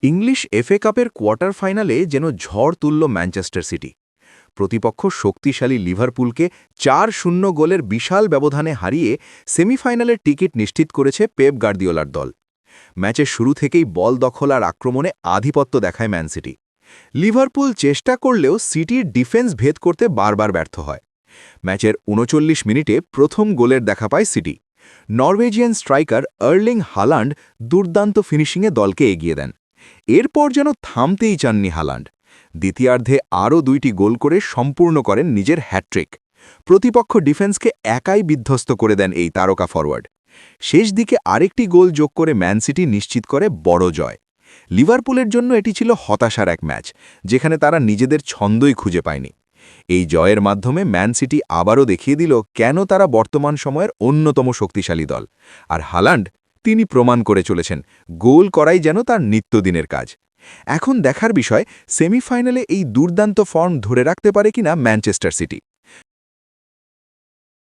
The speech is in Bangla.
ইংলিশ এফএ কাপের কোয়ার্টার ফাইনালে যেন ঝড় তুলল ম্যানচেস্টার সিটি। প্রতিপক্ষ শক্তিশালী লিভারপুলকে ৪-০ গোলের বিশাল ব্যবধানে হারিয়ে সেমিফাইনালের টিকিট নিশ্চিত করেছে পেপ গার্দিওলার দল। ম্যাচের শুরু থেকেই বল দখল আর আক্রমণে আধিপত্য দেখায় ম্যান সিটি। লিভারপুল চেষ্টা করলেও সিটির ডিফেন্স ভেদ করতে বারবার ব্যর্থ হয়। ম্যাচের ৩৯ মিনিটে প্রথম গোলের দেখা পায় city. Norwegian striker Erling Haaland দুর্দান্ত ফিনিশিংয়ে দলকে এগিয়ে দেন। এরপর যেন থামতেই চাননি হালান্ড। দ্বিতীয়ার্ধে আরও ২টি গোল করে সম্পূর্ণ করেন নিজের হ্যাটট্রিক। প্রতিপক্ষ ডিফেন্সকে একাই বিধ্বস্ত করে দেন এই তারকা ফরওয়ার্ড। শেষ দিকে আরেকটি গোল যোগ করে ম্যান সিটি নিশ্চিত করে বড় জয়। লিভারপুলের জন্য এটি ছিল হতাশার এক ম্যাচ, যেখানে তারা নিজেদের ছন্দই খুঁজে পায়নি। এই জয়ের মাধ্যমে ম্যান সিটি আবারও দেখিয়ে দিল কেন তারা বর্তমান সময়ের অন্যতম শক্তিশালী দল। আর হালান্ড, তিনি প্রমাণ করে চলেছেন গোল করাই যেন তার নিত্যদিনের কাজ। এখন দেখার বিষয়, সেমিফাইনালে এই দুর্দান্ত ফর্ম ধরে রাখতে পারে কিনা ম্যানচেস্টার সিটি।